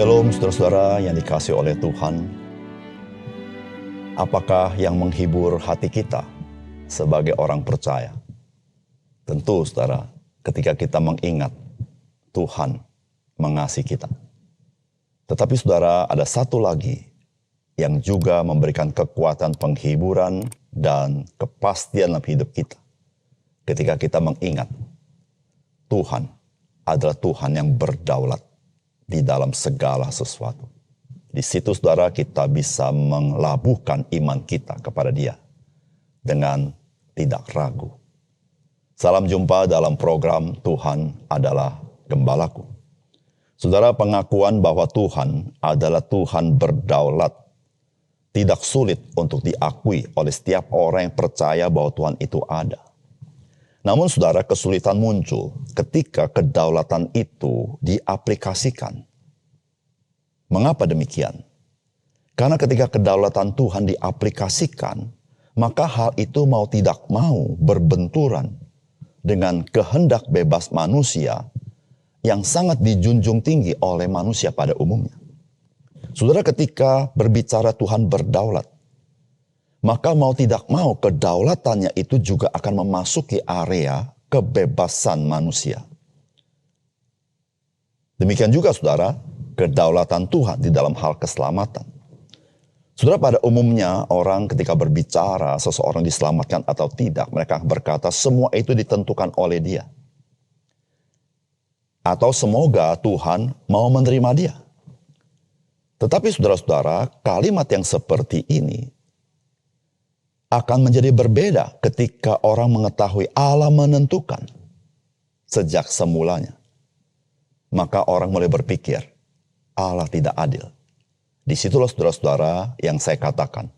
Shalom saudara-saudara yang dikasihi oleh Tuhan. Apakah yang menghibur hati kita sebagai orang percaya? Tentu saudara, ketika kita mengingat Tuhan mengasihi kita. Tetapi saudara, ada satu lagi yang juga memberikan kekuatan penghiburan dan kepastian dalam hidup kita. Ketika kita mengingat Tuhan adalah Tuhan yang berdaulat di dalam segala sesuatu. Di situ saudara kita bisa melabuhkan iman kita kepada Dia dengan tidak ragu. Salam jumpa dalam program Tuhan adalah Gembalaku. Saudara, pengakuan bahwa Tuhan adalah Tuhan berdaulat tidak sulit untuk diakui oleh setiap orang yang percaya bahwa Tuhan itu ada. Namun saudara, kesulitan muncul ketika kedaulatan itu diaplikasikan. Mengapa demikian? Karena ketika kedaulatan Tuhan diaplikasikan, maka hal itu mau tidak mau berbenturan dengan kehendak bebas manusia yang sangat dijunjung tinggi oleh manusia pada umumnya. Saudara, ketika berbicara Tuhan berdaulat, maka mau tidak mau kedaulatannya itu juga akan memasuki area kebebasan manusia. Demikian juga saudara, kedaulatan Tuhan di dalam hal keselamatan. Saudara, pada umumnya orang ketika berbicara seseorang diselamatkan atau tidak, mereka berkata semua itu ditentukan oleh Dia. Atau semoga Tuhan mau menerima dia. Tetapi saudara-saudara, kalimat yang seperti ini akan menjadi berbeda ketika orang mengetahui Allah menentukan sejak semulanya. Maka orang mulai berpikir, Allah tidak adil. Disitulah saudara-saudara yang saya katakan.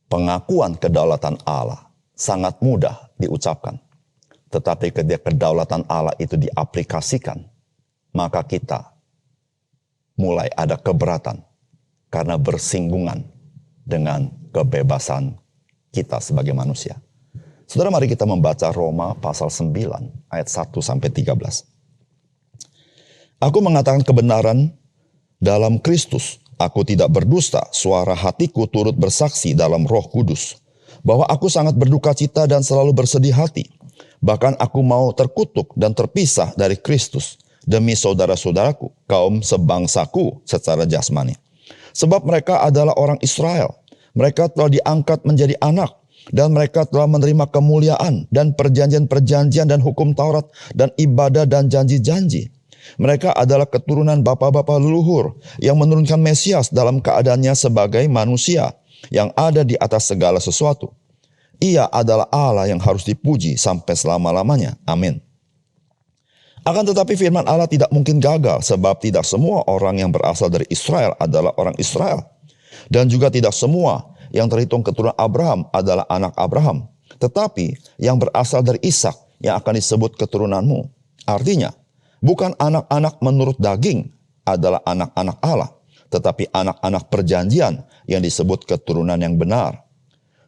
Pengakuan kedaulatan Allah sangat mudah diucapkan. Tetapi ketika kedaulatan Allah itu diaplikasikan, maka kita mulai ada keberatan karena bersinggungan dengan kebebasan kita sebagai manusia. Saudara, mari kita membaca Roma pasal 9 ayat 1-13. Aku mengatakan kebenaran dalam Kristus. Aku tidak berdusta, suara hatiku turut bersaksi dalam Roh Kudus, bahwa aku sangat berduka cita dan selalu bersedih hati. Bahkan aku mau terkutuk dan terpisah dari Kristus demi saudara-saudaraku, kaum sebangsaku secara jasmani. Sebab mereka adalah orang Israel. Mereka telah diangkat menjadi anak, dan mereka telah menerima kemuliaan dan perjanjian-perjanjian dan hukum Taurat dan ibadah dan janji-janji. Mereka adalah keturunan bapa-bapa leluhur yang menurunkan Mesias dalam keadaannya sebagai manusia yang ada di atas segala sesuatu. Ia adalah Allah yang harus dipuji sampai selama-lamanya. Amin. Akan tetapi firman Allah tidak mungkin gagal, sebab tidak semua orang yang berasal dari Israel adalah orang Israel. Dan juga tidak semua yang terhitung keturunan Abraham adalah anak Abraham. Tetapi yang berasal dari Ishak yang akan disebut keturunanmu. Artinya, bukan anak-anak menurut daging adalah anak-anak Allah. Tetapi anak-anak perjanjian yang disebut keturunan yang benar.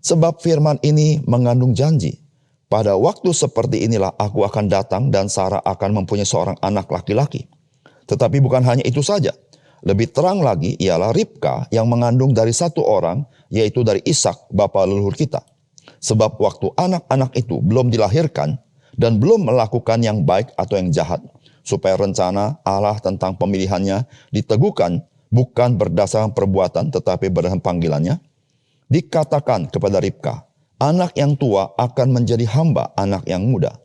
Sebab firman ini mengandung janji. Pada waktu seperti inilah aku akan datang dan Sarah akan mempunyai seorang anak laki-laki. Tetapi bukan hanya itu saja. Lebih terang lagi ialah Ribka yang mengandung dari satu orang, yaitu dari Ishak, bapa leluhur kita. Sebab waktu anak-anak itu belum dilahirkan dan belum melakukan yang baik atau yang jahat, supaya rencana Allah tentang pemilihannya diteguhkan bukan berdasarkan perbuatan tetapi berdasarkan panggilannya, dikatakan kepada Ribka, anak yang tua akan menjadi hamba anak yang muda.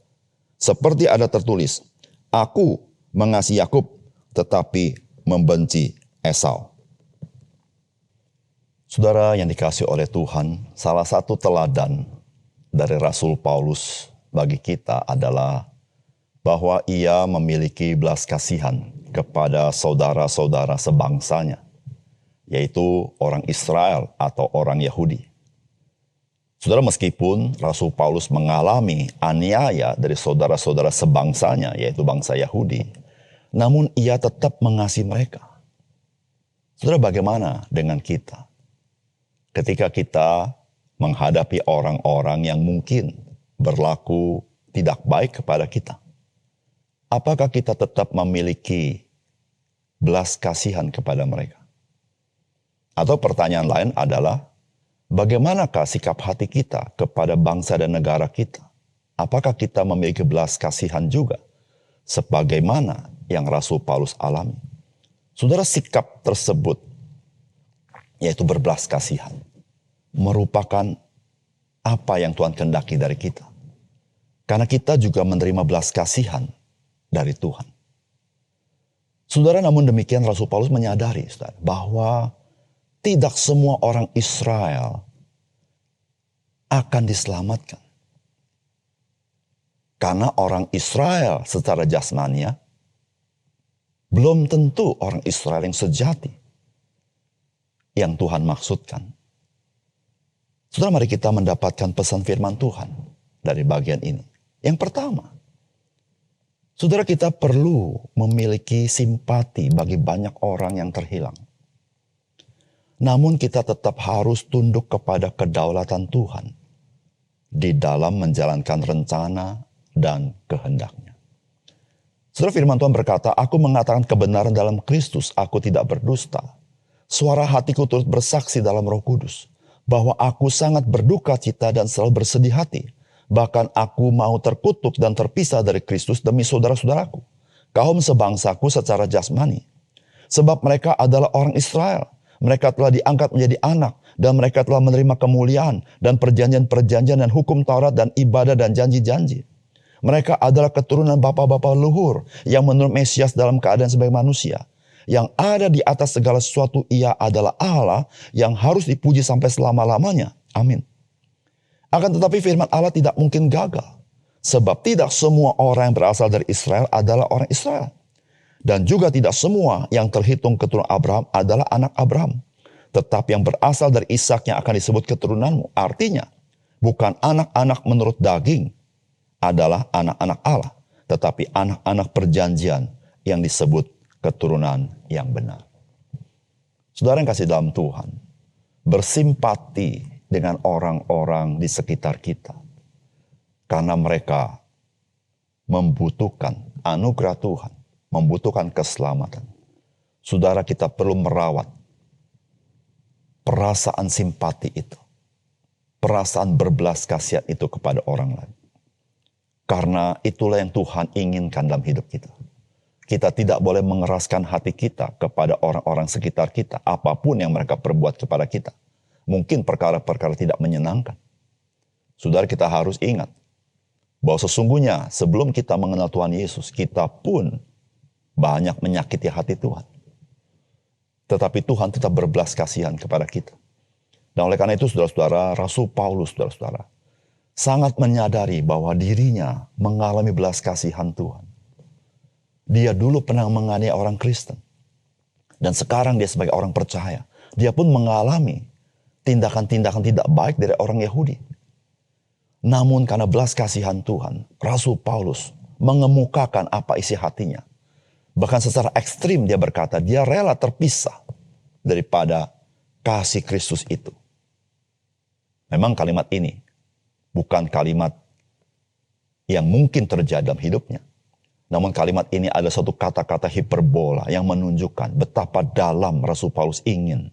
Seperti ada tertulis, aku mengasihi Yakub tetapi membenci Esau. Saudara yang dikasihi oleh Tuhan, salah satu teladan dari Rasul Paulus bagi kita adalah bahwa ia memiliki belas kasihan kepada saudara-saudara sebangsanya, yaitu orang Israel atau orang Yahudi. Saudara, meskipun Rasul Paulus mengalami aniaya dari saudara-saudara sebangsanya, yaitu bangsa Yahudi, namun ia tetap mengasihi mereka. Saudara, bagaimana dengan kita? Ketika kita menghadapi orang-orang yang mungkin berlaku tidak baik kepada kita, apakah kita tetap memiliki belas kasihan kepada mereka. Atau pertanyaan lain adalah, bagaimanakah sikap hati kita kepada bangsa dan negara kita? Apakah kita memiliki belas kasihan juga? Sebagaimana yang Rasul Paulus alami. Saudara, sikap tersebut, yaitu berbelas kasihan, merupakan apa yang Tuhan kehendaki dari kita. Karena kita juga menerima belas kasihan dari Tuhan. Saudara, namun demikian Rasul Paulus menyadari, saudara, bahwa tidak semua orang Israel akan diselamatkan. Karena orang Israel secara jasmania belum tentu orang Israel yang sejati yang Tuhan maksudkan. Saudara, mari kita mendapatkan pesan firman Tuhan dari bagian ini. Yang pertama, saudara, kita perlu memiliki simpati bagi banyak orang yang terhilang. Namun kita tetap harus tunduk kepada kedaulatan Tuhan di dalam menjalankan rencana dan kehendaknya. Saudara, firman Tuhan berkata, aku mengatakan kebenaran dalam Kristus, aku tidak berdusta. Suara hatiku turut bersaksi dalam Roh Kudus, bahwa aku sangat berduka cita dan selalu bersedih hati. Bahkan aku mau terkutuk dan terpisah dari Kristus demi saudara-saudaraku, kaum sebangsaku secara jasmani. Sebab mereka adalah orang Israel. Mereka telah diangkat menjadi anak, dan mereka telah menerima kemuliaan dan perjanjian-perjanjian dan hukum Taurat dan ibadah dan janji-janji. Mereka adalah keturunan bapa-bapa leluhur yang menurut Mesias dalam keadaan sebagai manusia. Yang ada di atas segala sesuatu, ia adalah Allah yang harus dipuji sampai selama-lamanya. Amin. Akan tetapi firman Allah tidak mungkin gagal. Sebab tidak semua orang yang berasal dari Israel adalah orang Israel. Dan juga tidak semua yang terhitung keturunan Abraham adalah anak Abraham. Tetapi yang berasal dari Ishak yang akan disebut keturunanmu. Artinya, bukan anak-anak menurut daging adalah anak-anak Allah. Tetapi anak-anak perjanjian yang disebut keturunan yang benar. Saudara yang kasih dalam Tuhan, bersimpati dengan orang-orang di sekitar kita. Karena mereka membutuhkan anugerah Tuhan, membutuhkan keselamatan. Saudara, kita perlu merawat perasaan simpati itu. Perasaan berbelas kasihan itu kepada orang lain. Karena itulah yang Tuhan inginkan dalam hidup kita. Kita tidak boleh mengeraskan hati kita kepada orang-orang sekitar kita, apapun yang mereka perbuat kepada kita. Mungkin perkara-perkara tidak menyenangkan. Saudara, kita harus ingat bahwa sesungguhnya sebelum kita mengenal Tuhan Yesus, kita pun banyak menyakiti hati Tuhan. Tetapi Tuhan tetap berbelas kasihan kepada kita. Dan oleh karena itu, saudara-saudara, Rasul Paulus, saudara-saudara, sangat menyadari bahwa dirinya mengalami belas kasihan Tuhan. Dia dulu pernah menganiaya orang Kristen. Dan sekarang dia sebagai orang percaya, dia pun mengalami tindakan-tindakan tidak baik dari orang Yahudi. Namun karena belas kasihan Tuhan, Rasul Paulus mengemukakan apa isi hatinya. Bahkan secara ekstrim dia berkata, dia rela terpisah daripada kasih Kristus itu. Memang kalimat ini bukan kalimat yang mungkin terjadi dalam hidupnya. Namun kalimat ini adalah suatu kata-kata hiperbola yang menunjukkan betapa dalam Rasul Paulus ingin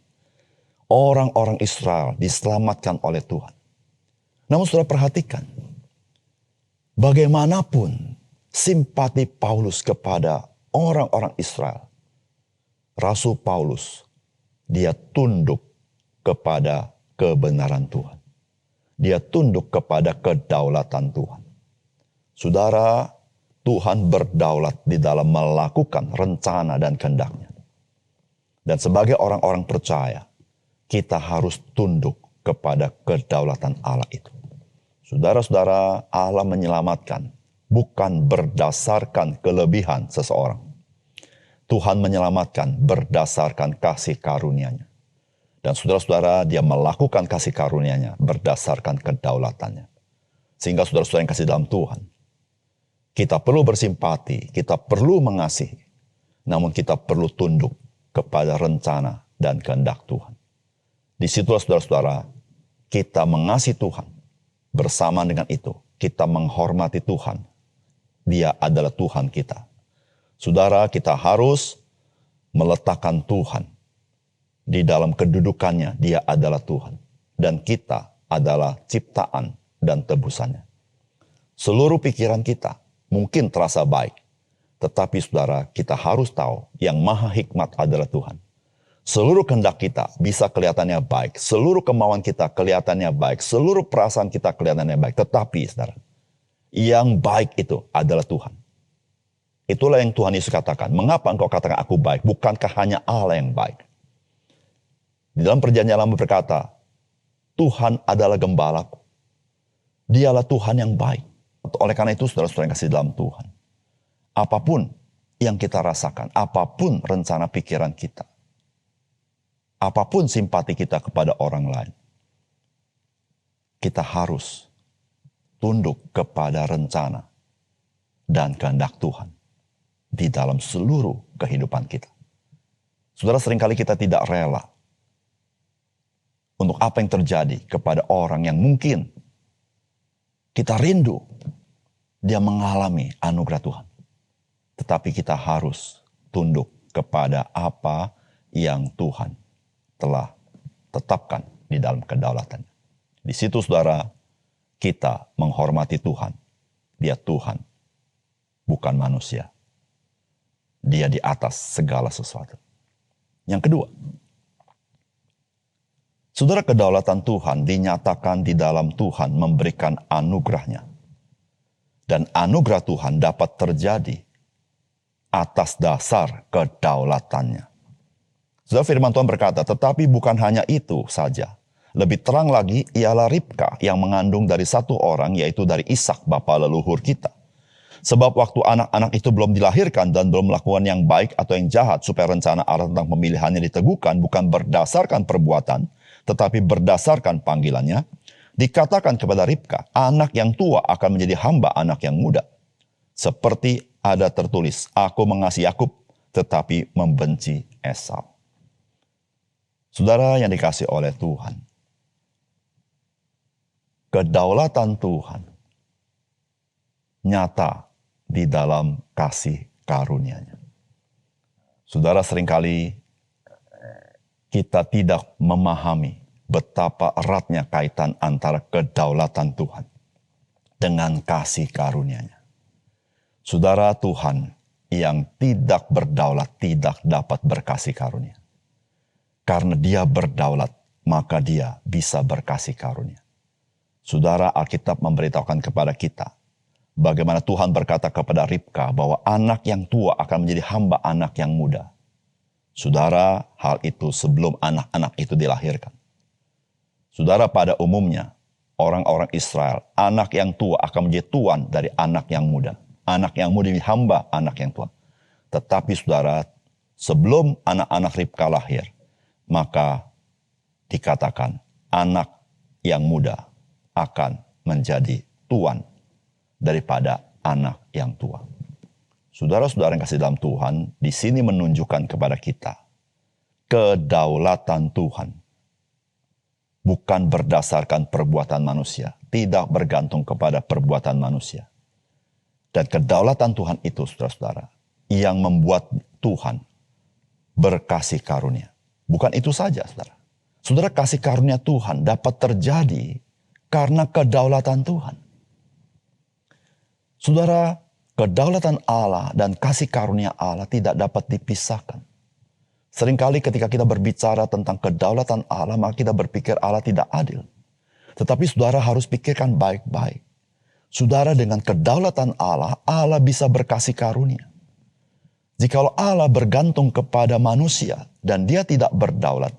orang-orang Israel diselamatkan oleh Tuhan. Namun saudara perhatikan, bagaimanapun simpati Paulus kepada orang-orang Israel, Rasul Paulus, dia tunduk kepada kebenaran Tuhan. Dia tunduk kepada kedaulatan Tuhan. Saudara, Tuhan berdaulat di dalam melakukan rencana dan kehendaknya. Dan sebagai orang-orang percaya, kita harus tunduk kepada kedaulatan Allah itu. Saudara-saudara, Allah menyelamatkan bukan berdasarkan kelebihan seseorang. Tuhan menyelamatkan berdasarkan kasih karunia-Nya. Dan saudara-saudara, dia melakukan kasih karunia-Nya berdasarkan kedaulatannya. Sehingga saudara-saudara yang kasih dalam Tuhan, kita perlu bersimpati, kita perlu mengasihi. Namun kita perlu tunduk kepada rencana dan kehendak Tuhan. Disitulah saudara-saudara, kita mengasihi Tuhan. Bersama dengan itu, kita menghormati Tuhan. Dia adalah Tuhan kita. Saudara, kita harus meletakkan Tuhan di dalam kedudukannya. Dia adalah Tuhan. Dan kita adalah ciptaan dan tebusannya. Seluruh pikiran kita mungkin terasa baik. Tetapi saudara, kita harus tahu yang maha hikmat adalah Tuhan. Seluruh kehendak kita bisa kelihatannya baik. Seluruh kemauan kita kelihatannya baik. Seluruh perasaan kita kelihatannya baik. Tetapi saudara, yang baik itu adalah Tuhan. Itulah yang Tuhan Yesus katakan. Mengapa engkau katakan aku baik? Bukankah hanya Allah yang baik? Di dalam perjanjian lama berkata, Tuhan adalah gembalaku. Dialah Tuhan yang baik. Oleh karena itu saudara-saudara yang kasih dalam Tuhan. Apapun yang kita rasakan, apapun rencana pikiran kita, apapun simpati kita kepada orang lain, kita harus tunduk kepada rencana dan kehendak Tuhan di dalam seluruh kehidupan kita. Saudara, seringkali kita tidak rela untuk apa yang terjadi kepada orang yang mungkin kita rindu dia mengalami anugerah Tuhan. Tetapi kita harus tunduk kepada apa yang Tuhan telah tetapkan di dalam kedaulatannya. Di situ saudara, kita menghormati Tuhan. Dia Tuhan, bukan manusia. Dia di atas segala sesuatu. Yang kedua, saudara, kedaulatan Tuhan dinyatakan di dalam Tuhan memberikan anugerahnya. Dan anugerah Tuhan dapat terjadi atas dasar kedaulatannya. Saudara, firman Tuhan berkata, tetapi bukan hanya itu saja. Lebih terang lagi, ialah Ribka yang mengandung dari satu orang, yaitu dari Ishak, bapa leluhur kita. Sebab waktu anak-anak itu belum dilahirkan dan belum melakukan yang baik atau yang jahat, supaya rencana Allah tentang pemilihannya diteguhkan, bukan berdasarkan perbuatan, tetapi berdasarkan panggilannya, dikatakan kepada Ribka, anak yang tua akan menjadi hamba anak yang muda. Seperti ada tertulis, aku mengasihi Yakub, tetapi membenci Esau. Saudara yang dikasihi oleh Tuhan, kedaulatan Tuhan nyata di dalam kasih karunia-Nya. Saudara, seringkali kita tidak memahami betapa eratnya kaitan antara kedaulatan Tuhan dengan kasih karunia-Nya. Saudara, Tuhan yang tidak berdaulat tidak dapat berkasih karunia. Karena Dia berdaulat, maka Dia bisa berkasih karunia. Saudara, Alkitab memberitahukan kepada kita bagaimana Tuhan berkata kepada Ribka bahwa anak yang tua akan menjadi hamba anak yang muda. Saudara, hal itu sebelum anak-anak itu dilahirkan. Saudara, pada umumnya orang-orang Israel, anak yang tua akan menjadi tuan dari anak yang muda. Anak yang muda menjadi hamba anak yang tua. Tetapi saudara, sebelum anak-anak Ribka lahir, maka dikatakan anak yang muda akan menjadi tuan daripada anak yang tua. Saudara-saudara yang kasih dalam Tuhan, di sini menunjukkan kepada kita kedaulatan Tuhan bukan berdasarkan perbuatan manusia, tidak bergantung kepada perbuatan manusia. Dan kedaulatan Tuhan itu, saudara-saudara, yang membuat Tuhan berkasih karunia. Bukan itu saja, saudara. Saudara, kasih karunia Tuhan dapat terjadi karena kedaulatan Tuhan. Saudara, kedaulatan Allah dan kasih karunia Allah tidak dapat dipisahkan. Seringkali ketika kita berbicara tentang kedaulatan Allah, maka kita berpikir Allah tidak adil. Tetapi saudara harus pikirkan baik-baik. Saudara, dengan kedaulatan Allah, Allah bisa berkasih karunia. Jikalau Allah bergantung kepada manusia dan Dia tidak berdaulat,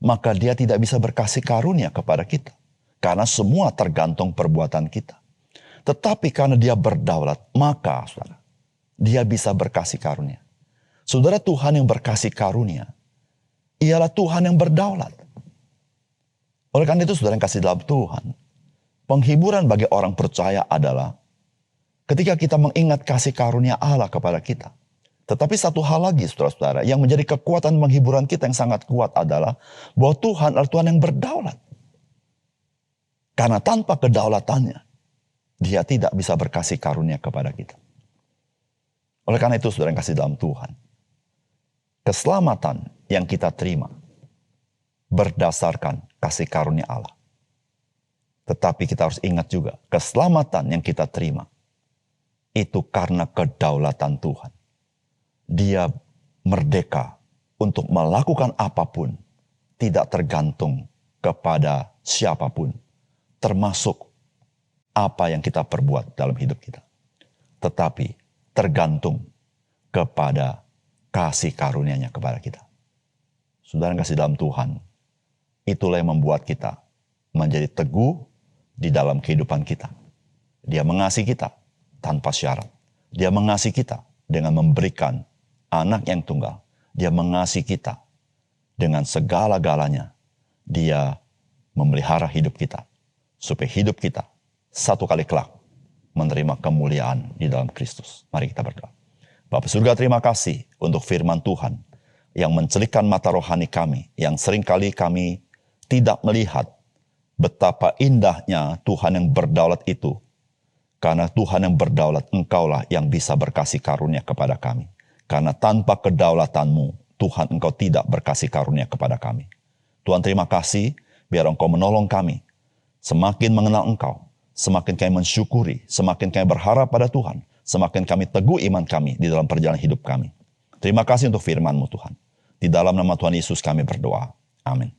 maka Dia tidak bisa berkasih karunia kepada kita. Karena semua tergantung perbuatan kita. Tetapi karena Dia berdaulat, maka saudara, Dia bisa berkasih karunia. Saudara, Tuhan yang berkasih karunia ialah Tuhan yang berdaulat. Oleh karena itu, saudara yang kasih dalam Tuhan, penghiburan bagi orang percaya adalah ketika kita mengingat kasih karunia Allah kepada kita. Tetapi satu hal lagi, saudara-saudara, yang menjadi kekuatan penghiburan kita yang sangat kuat adalah bahwa Tuhan adalah Tuhan yang berdaulat. Karena tanpa kedaulatannya, Dia tidak bisa berkasih karunia kepada kita. Oleh karena itu, saudara yang kasih dalam Tuhan, Keselamatan yang kita terima berdasarkan kasih karunia Allah. Tetapi kita harus ingat juga, keselamatan yang kita terima itu karena kedaulatan Tuhan. Dia merdeka untuk melakukan apapun, tidak tergantung kepada siapapun, termasuk apa yang kita perbuat dalam hidup kita. Tetapi tergantung kepada kasih karunia-Nya kepada kita. Saudara yang kasih dalam Tuhan, itulah yang membuat kita menjadi teguh di dalam kehidupan kita. Dia mengasihi kita tanpa syarat. Dia mengasihi kita dengan memberikan anak yang tunggal. Dia mengasihi kita dengan segala-galanya. Dia memelihara hidup kita, supaya hidup kita satu kali kelak menerima kemuliaan di dalam Kristus. Mari kita berdoa. Bapa surga, terima kasih untuk firman Tuhan yang mencelikkan mata rohani kami, yang seringkali kami tidak melihat betapa indahnya Tuhan yang berdaulat itu. Karena Tuhan yang berdaulat, Engkaulah yang bisa berkasih karunia kepada kami. Karena tanpa kedaulatan-Mu, Tuhan, Engkau tidak berkasih karunia kepada kami. Tuhan, terima kasih, biar Engkau menolong kami. Semakin mengenal Engkau, semakin kami mensyukuri, semakin kami berharap pada Tuhan, semakin kami teguh iman kami di dalam perjalanan hidup kami. Terima kasih untuk firman-Mu, Tuhan. Di dalam nama Tuhan Yesus kami berdoa. Amin.